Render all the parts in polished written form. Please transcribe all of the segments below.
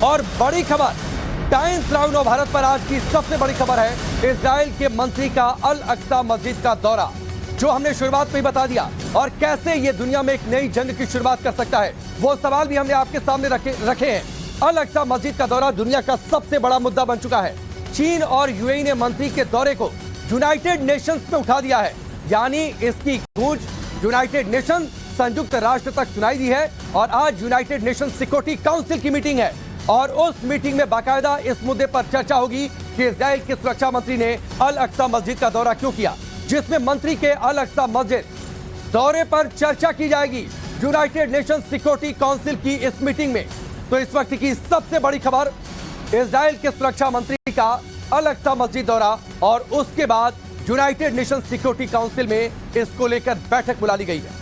और बड़ी खबर टाइम्स नाउ नव भारत पर आज की सबसे बड़ी खबर है इजराइल के मंत्री का अल अक्सा मस्जिद का दौरा, जो हमने शुरुआत में ही बता दिया। और कैसे ये दुनिया में एक नई जंग की शुरुआत कर सकता है, वो सवाल भी हमने आपके सामने रखे हैं। अल अक्सा मस्जिद का दौरा दुनिया का सबसे बड़ा मुद्दा बन चुका है। चीन और यूएई ने मंत्री के दौरे को यूनाइटेड नेशंस में उठा दिया है, यानी इसकी गूंज यूनाइटेड नेशन संयुक्त राष्ट्र तक सुनाई दी है। और आज यूनाइटेड नेशन सिक्योरिटी काउंसिल की मीटिंग है और उस मीटिंग में बाकायदा इस मुद्दे पर चर्चा होगी कि इजराइल के सुरक्षा मंत्री ने अल अक्सा मस्जिद का दौरा क्यों किया, जिसमें मंत्री के अल अक्सा मस्जिद दौरे पर चर्चा की जाएगी यूनाइटेड नेशन सिक्योरिटी काउंसिल की इस मीटिंग में। तो इस वक्त की सबसे बड़ी खबर, इजराइल के सुरक्षा मंत्री का अल अक्सा मस्जिद दौरा और उसके बाद यूनाइटेड नेशन सिक्योरिटी काउंसिल में इसको लेकर बैठक बुला ली गई है।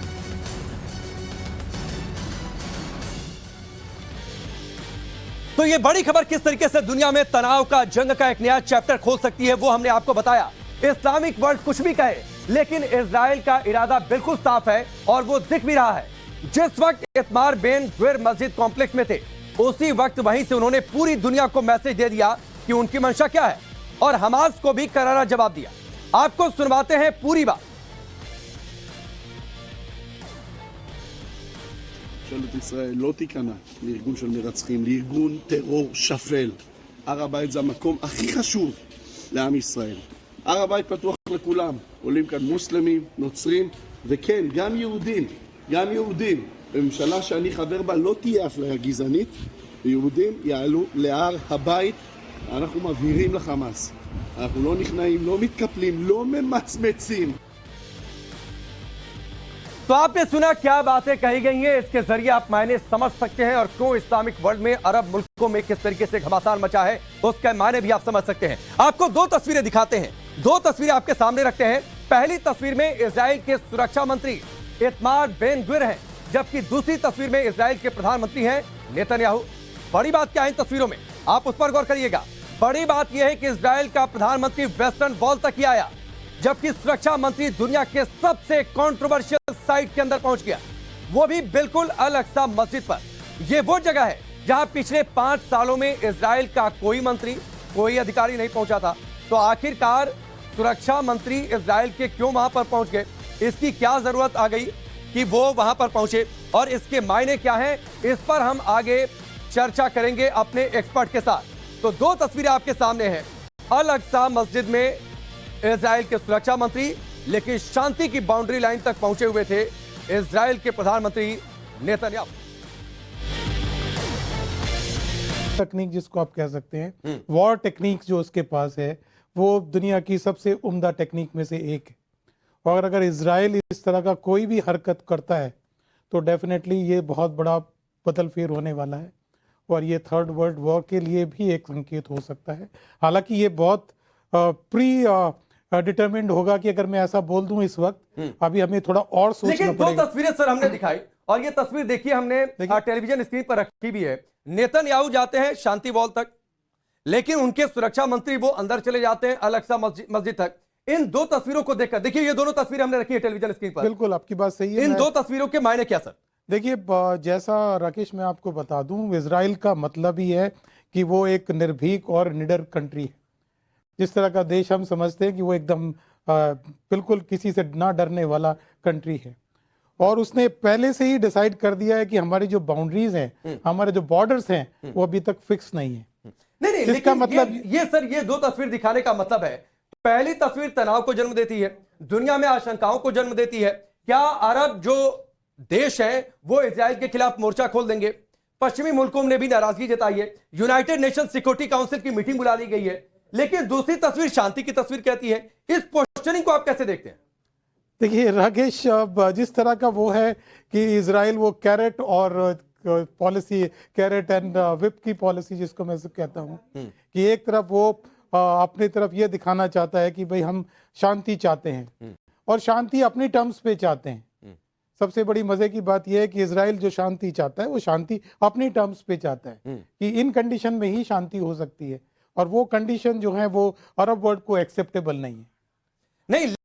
तो ये बड़ी खबर किस तरीके से दुनिया में तनाव का, जंग का एक नया चैप्टर खोल सकती है, वो हमने आपको बताया। इस्लामिक वर्ल्ड कुछ भी कहे, लेकिन इजराइल का इरादा बिल्कुल साफ है और वो दिख भी रहा है। जिस वक्त इतमार बेन ग्विर मस्जिद कॉम्प्लेक्स में थे, उसी वक्त वहीं से उन्होंने पूरी दुनिया को मैसेज दे दिया कि उनकी मंशा क्या है और हमास को भी करारा जवाब दिया। आपको सुनवाते हैं पूरी बात। ממשלת ישראל לא תיכנע לארגון של מרצחים, לארגון טרור שפל. הר הבית זה המקום הכי חשוב לעם ישראל. הר הבית פתוח לכולם. עולים כאן מוסלמים, נוצרים, וכן, גם יהודים. גם יהודים. בממשלה שאני חבר בה לא תהיה אפליה גזענית. ויהודים יעלו להר הבית. אנחנו מבהירים לחמאס. אנחנו לא נכנעים, לא מתקפלים, לא ממצמצים. तो आपने सुना क्या बातें कही गई हैं, इसके जरिए आप मायने समझ सकते हैं और क्यों इस्लामिक वर्ल्ड में अरब मुल्कों में किस तरीके से घमासान मचा है, उसके मायने भी आप समझ सकते हैं। आपको दो तस्वीरें दिखाते हैं, दो तस्वीरें आपके सामने रखते हैं। पहली तस्वीर में इजराइल के सुरक्षा मंत्री इतमार बेन ग्विर हैं, जबकि दूसरी तस्वीर में इजराइल के प्रधानमंत्री हैं नेतन्याहू। बड़ी बात क्या है इन तस्वीरों में, आप उस पर गौर करिएगा। बड़ी बात यह है कि इजराइल का प्रधानमंत्री वेस्टर्न वॉल तक ही आया, जबकि सुरक्षा मंत्री दुनिया के सबसे कंट्रोवर्शियल साइट के अंदर पहुंच गया, वो भी बिल्कुल अल अक्सा मस्जिद पर। यह वो जगह है जहां पिछले 5 सालों में इजराइल का कोई मंत्री, कोई अधिकारी नहीं पहुंचा था। तो आखिरकार सुरक्षा मंत्री इजराइल के क्यों वहां पर पहुंच गए, इसकी क्या जरूरत आ गई कि वो वहां पर पहुंचे और इसके मायने क्या हैं, इस पर हम आगे चर्चा करेंगे अपने एक्सपर्ट के साथ। तो दो तस्वीरें आपके सामने हैं, अल अक्सा मस्जिद में इजराइल के सुरक्षा मंत्री, लेकिन शांति की बाउंड्री लाइन तक पहुंचे हुए थे इजराइल के प्रधानमंत्री नेतन्याहू। टेक्निक जिसको आप कह सकते हैं, वॉर टेक्निक जो उसके पास है, वो दुनिया की सबसे उम्दा टेक्निक में से एक है। और अगर इजराइल इस तरह का कोई भी हरकत करता है तो डेफिनेटली ये बहुत बड़ा बदलफेर होने वाला है और ये थर्ड वर्ल्ड वॉर के लिए भी एक संकेत हो सकता है। हालांकि ये बहुत प्री डिटरमिन्ड होगा कि अगर मैं ऐसा बोल दूं इस वक्त, अभी हमें थोड़ा और सोचना पड़ेगा। लेकिन दो तस्वीरें सर हमने दिखाई और ये तस्वीर देखिए हमने टेलीविजन स्क्रीन पर रखी भी है। नेतन्याहू जाते हैं शांति वॉल तक, लेकिन उनके सुरक्षा मंत्री वो अंदर चले जाते हैं अल अक्सा मस्जिद तक। इन दो तस्वीरों को देखकर, देखिए ये दोनों तस्वीरें हमने रखी है टेलीविजन स्क्रीन पर। बिल्कुल आपकी बात सही है। इन दो तस्वीरों के मायने क्या सर? देखिए, जैसा राकेश मैं आपको बता दूं, इजराइल का मतलब ही है कि वो एक निर्भीक और निडर कंट्री है। जिस तरह का देश हम समझते हैं कि वो एकदम बिल्कुल किसी से ना डरने वाला कंट्री है, और उसने पहले से ही डिसाइड कर दिया है कि हमारी जो बाउंड्रीज हैं, हमारे जो बॉर्डर्स हैं, वो अभी तक फिक्स नहीं है। नहीं, इसका मतलब ये सर, ये दो तस्वीर दिखाने का मतलब है, पहली तस्वीर तनाव को जन्म देती है, दुनिया में आशंकाओं को जन्म देती है। क्या अरब जो देश है वो इजराइल के खिलाफ मोर्चा खोल देंगे? पश्चिमी मुल्कों ने भी नाराजगी जताई है, यूनाइटेड नेशन सिक्योरिटी काउंसिल की मीटिंग बुला ली गई है, लेकिन दूसरी तस्वीर शांति की तस्वीर कहती है। इस पोस्टरिंग को आप कैसे देखते हैं? देखिए राकेश, जिस तरह का वो है कि इजराइल वो कैरेट और पॉलिसी, कैरेट एंड विप की पॉलिसी जिसको मैं कहता हूँ, कि एक तरफ वो अपनी तरफ ये दिखाना चाहता है कि भाई हम शांति चाहते हैं और शांति अपनी टर्म्स पे चाहते हैं। सबसे बड़ी मजे की बात यह है कि इजराइल जो शांति चाहता है वो शांति अपनी टर्म्स पे चाहता है कि इन कंडीशन में ही शांति हो सकती है, और वो कंडीशन जो है वो अरब वर्ल्ड को एक्सेप्टेबल नहीं है। नहीं